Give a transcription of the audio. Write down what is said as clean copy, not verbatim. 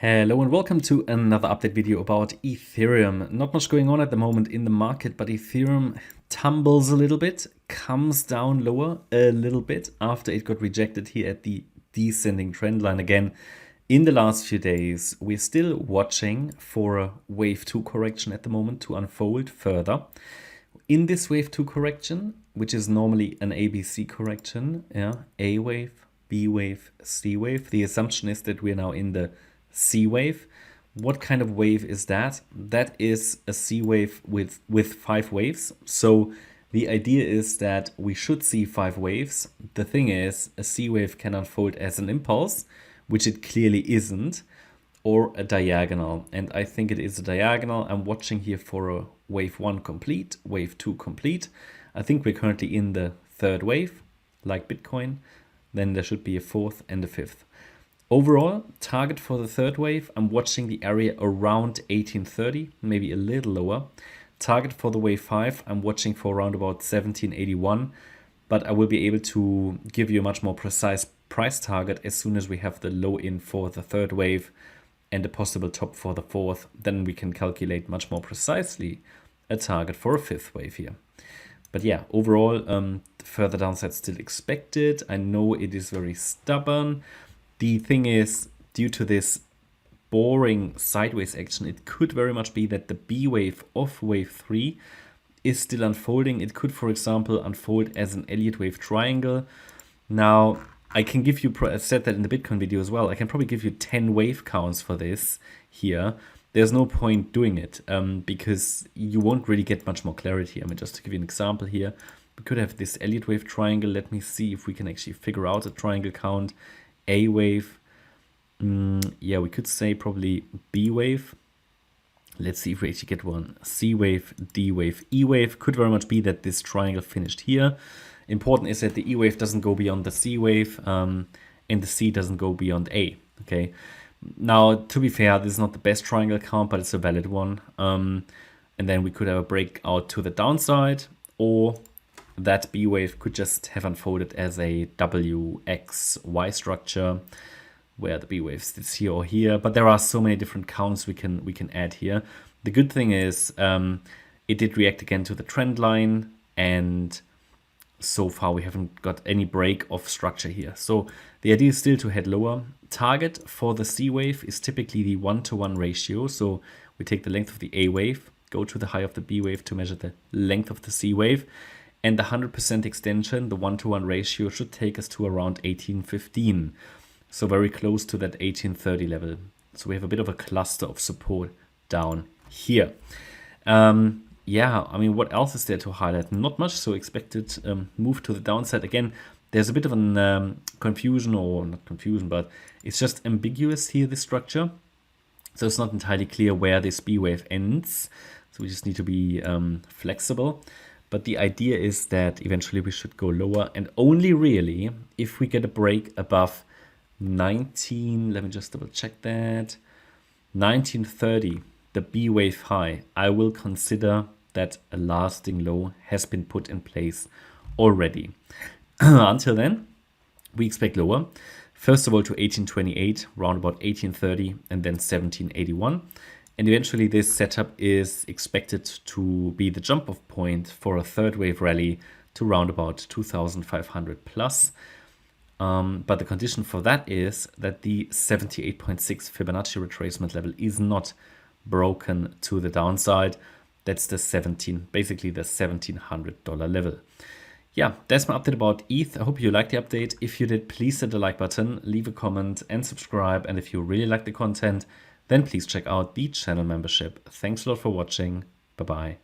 Hello and welcome to another update video about Ethereum. Not much going on at the moment in the market, but Ethereum tumbles a little bit, comes down lower a little bit after it got rejected here at the descending trend line again in the last few days. We're still watching for a wave 2 correction at the moment to unfold further. In this wave 2 correction, which is normally an ABC correction, A wave, B wave, C wave, the assumption is that we're now in the C wave. What kind of wave is that? That is a C wave with 5 waves. So the idea is that we should see 5 waves. The thing is, a C wave can unfold as an impulse, which it clearly isn't, or a diagonal. And I think it is a diagonal. I'm watching here for a wave 1 complete, wave 2 complete. I think we're currently in the 3rd wave, like Bitcoin. Then there should be a 4th and a 5th. Overall, target for the 3rd wave, I'm watching the area around 1830, maybe a little lower. Target for the wave 5, I'm watching for around about 1781, but I will be able to give you a much more precise price target as soon as we have the low in for the 3rd wave and a possible top for the 4th. Then we can calculate much more precisely a target for a 5th wave here. But yeah, overall, further downside still expected. I know it is very stubborn. The thing is, due to this boring sideways action, it could very much be that the B wave of wave 3 is still unfolding. It could, for example, unfold as an Elliott Wave triangle. Now, I can give you, I said that in the Bitcoin video as well, I can probably give you 10 wave counts for this here. There's no point doing it because you won't really get much more clarity. I mean, just to give you an example here, we could have this Elliott Wave triangle. Let me see if we can actually figure out a triangle count. A wave, yeah, we could say probably B wave. Let's see if we actually get one. C wave, D wave, E wave. Could very much be that this triangle finished here. Important is that the E wave doesn't go beyond the C wave and the C doesn't go beyond A. Okay. Now, to be fair, this is not the best triangle count, but it's a valid one. And then we could have a breakout to the downside, or that B wave could just have unfolded as a WXY structure where the B wave sits here or here. But there are so many different counts we can add here. The good thing is it did react again to the trend line, and so far we haven't got any break of structure here. So the idea is still to head lower. Target for the C wave is typically the 1-to-1 ratio. So we take the length of the A wave, go to the high of the B wave to measure the length of the C wave. And the 100% extension, the 1-to-1 ratio, should take us to around 1815. So very close to that 1830 level. So we have a bit of a cluster of support down here. Yeah, I mean, what else is there to highlight? Not much. So expected move to the downside. Again, there's a bit of an confusion, or not confusion, but it's just ambiguous here, this structure. So it's not entirely clear where this B wave ends. So we just need to be flexible. But the idea is that eventually we should go lower, and only really if we get a break above 19, let me just double check that, 1930, the B wave high, I will consider that a lasting low has been put in place already. Until then, we expect lower. First of all to 1828, round about 1830, and then 1781. And eventually this setup is expected to be the jump off point for a 3rd wave rally to round about 2,500 plus. But the condition for that is that the 78.6 Fibonacci retracement level is not broken to the downside. That's the basically the $1,700 level. Yeah, that's my update about ETH. I hope you liked the update. If you did, please hit the like button, leave a comment and subscribe. And if you really like the content, then please check out the channel membership. Thanks a lot for watching. Bye-bye.